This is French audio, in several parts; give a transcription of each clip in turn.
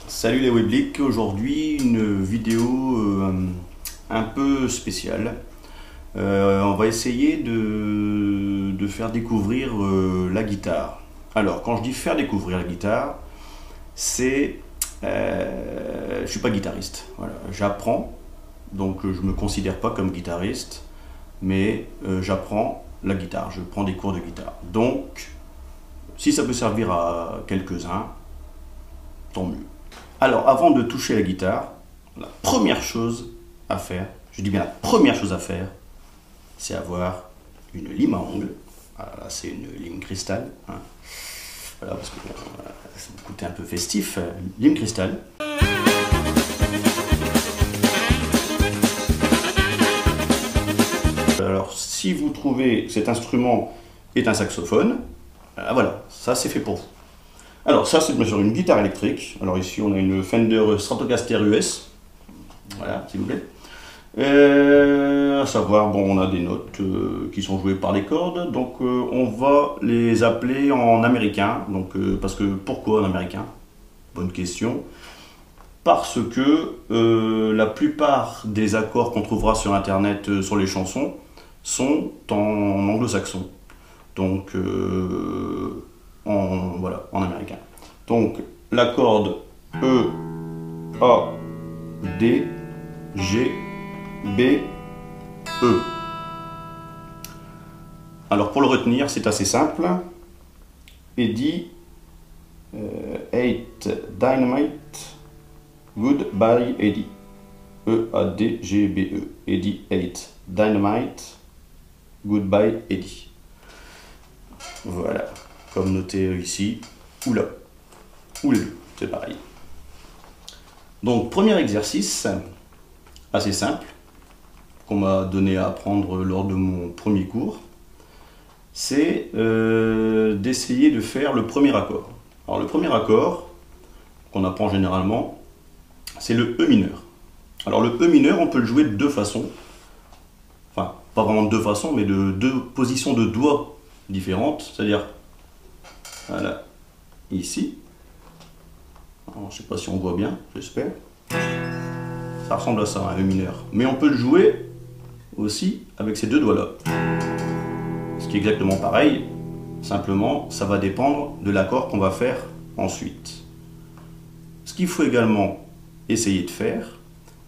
Salut les Webliques, aujourd'hui une vidéo un peu spéciale. On va essayer de faire découvrir la guitare. Alors quand je dis faire découvrir la guitare, c'est... je suis pas guitariste, voilà. J'apprends, donc je me considère pas comme guitariste, mais j'apprends la guitare, je prends des cours de guitare. Donc si ça peut servir à quelques-uns, tant mieux. Alors, avant de toucher la guitare, la première chose à faire, je dis bien la première chose à faire, c'est avoir une lime à ongles. Voilà, là, c'est une lime cristal. Hein. Voilà, parce que ça me coûtait un peu festif. Lime cristal. Alors, si vous trouvez que cet instrument est un saxophone, voilà, ça c'est fait pour vous. Alors ça c'est bien sûr une guitare électrique. Alors ici on a une Fender Stratocaster US. Voilà, s'il vous plaît. À savoir, bon, on a des notes qui sont jouées par les cordes. Donc on va les appeler en américain. Donc, parce que pourquoi en américain? Bonne question. Parce que la plupart des accords qu'on trouvera sur internet sur les chansons sont en anglo-saxon. Donc voilà, en américain. Donc la corde E, A, D, G, B, E. Alors pour le retenir, c'est assez simple. Eddie, 8 Dynamite, Goodbye Eddie. E, A, D, G, B, E. Eddie, 8 Dynamite, Goodbye Eddie. Voilà, comme noté ici, ou là, ou les deux, c'est pareil. Donc, premier exercice, assez simple, qu'on m'a donné à apprendre lors de mon premier cours, c'est d'essayer de faire le premier accord. Alors, le premier accord, qu'on apprend généralement, c'est le E mineur. Alors, le E mineur, on peut le jouer de deux façons, enfin, pas vraiment de deux façons, mais de deux positions de doigts différentes, c'est-à-dire voilà, ici. Alors, je ne sais pas si on voit bien, j'espère. Ça ressemble à ça, un E mineur. Mais on peut le jouer aussi avec ces deux doigts-là. Ce qui est exactement pareil, simplement, ça va dépendre de l'accord qu'on va faire ensuite. Ce qu'il faut également essayer de faire,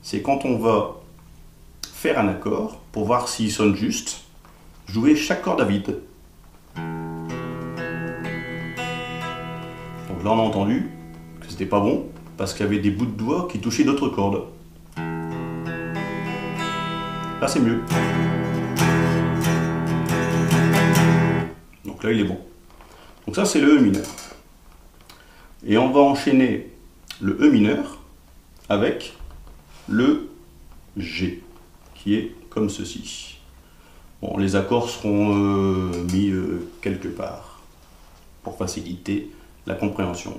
c'est quand on va faire un accord, pour voir s'il sonne juste, jouer chaque corde à vide. Donc là on a entendu que c'était pas bon parce qu'il y avait des bouts de doigts qui touchaient d'autres cordes. Là c'est mieux. Donc là il est bon. Donc ça c'est le E mineur. Et on va enchaîner le E mineur avec le G qui est comme ceci. Bon, les accords seront mis quelque part pour faciliter la compréhension.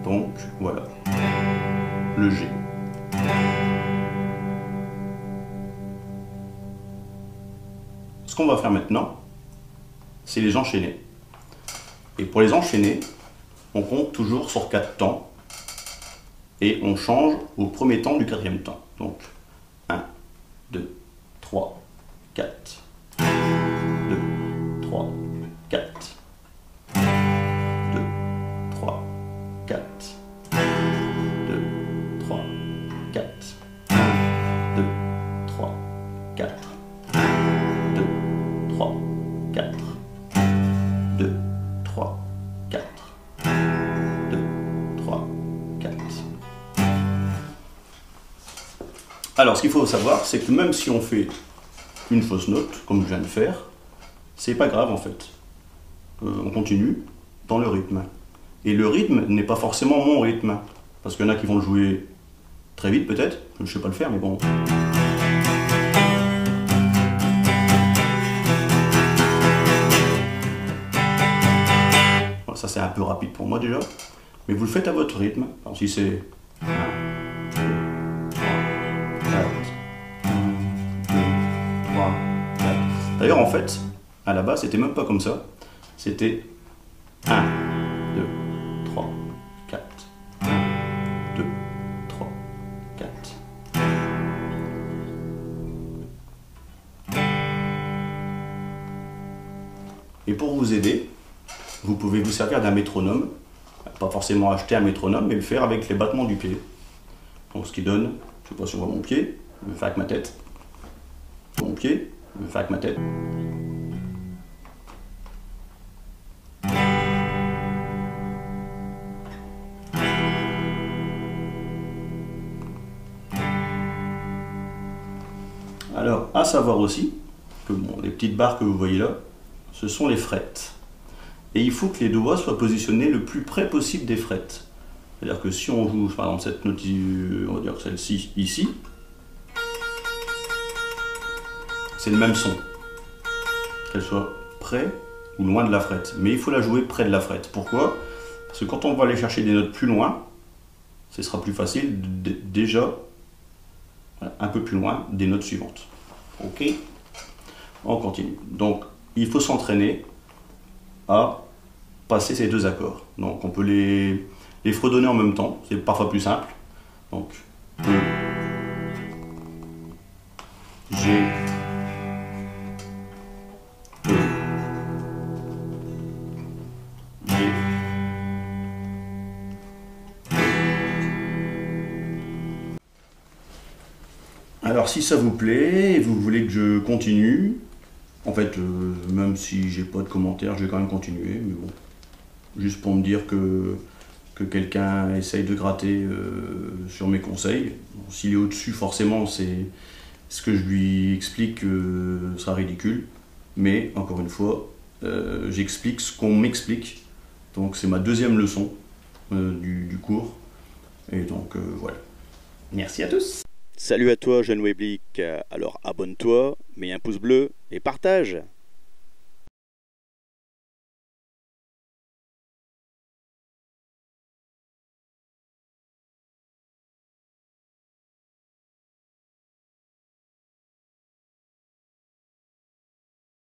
Donc voilà, le G. Ce qu'on va faire maintenant, c'est les enchaîner. Et pour les enchaîner, on compte toujours sur 4 temps et on change au premier temps du 4e temps. Donc 1, 2, 3, 4. 2, 3, 4. 2, 3, 4. 2, 3, 4. 2, 3, 4. 2, 3, 4. 2, 3, 4. 2, 3, 4. Alors, ce qu'il faut savoir, c'est que même si on fait une fausse note, comme je viens de faire, c'est pas grave en fait. On continue dans le rythme. Et le rythme n'est pas forcément mon rythme. Parce qu'il y en a qui vont le jouer très vite peut-être, je ne sais pas le faire, mais bon. Bon, ça c'est un peu rapide pour moi déjà. Mais vous le faites à votre rythme. Alors si c'est... D'ailleurs, en fait, à la base, c'était même pas comme ça. C'était 1, 2, 3, 4. Et pour vous aider, vous pouvez vous servir d'un métronome. Pas forcément acheter un métronome, mais le faire avec les battements du pied. Donc ce qui donne, je sais pas si on voit mon pied, je vais le faire avec ma tête. Mon pied, je vais le faire avec ma tête. Alors, à savoir aussi que bon, les petites barres que vous voyez là, ce sont les frettes. Et il faut que les doigts soient positionnés le plus près possible des frettes. C'est-à-dire que si on joue, par exemple, cette note, on va dire celle-ci, ici, c'est le même son. Qu'elle soit près ou loin de la frette. Mais il faut la jouer près de la frette. Pourquoi? Parce que quand on va aller chercher des notes plus loin, ce sera plus facile déjà un peu plus loin des notes suivantes. Ok? On continue. Donc, il faut s'entraîner à passer ces deux accords. Donc, on peut les fredonner en même temps. C'est parfois plus simple. Donc, E, G, E, G, Alors si ça vous plaît et vous voulez que je continue, en fait, même si j'ai pas de commentaires, je vais quand même continuer, mais bon, juste pour me dire que quelqu'un essaye de gratter sur mes conseils. Bon, s'il est au-dessus, forcément, c'est ce que je lui explique sera ridicule, mais encore une fois, j'explique ce qu'on m'explique, donc c'est ma deuxième leçon du cours, et donc voilà. Merci à tous. Salut à toi, jeune Weblick. Alors abonne-toi, mets un pouce bleu et partage.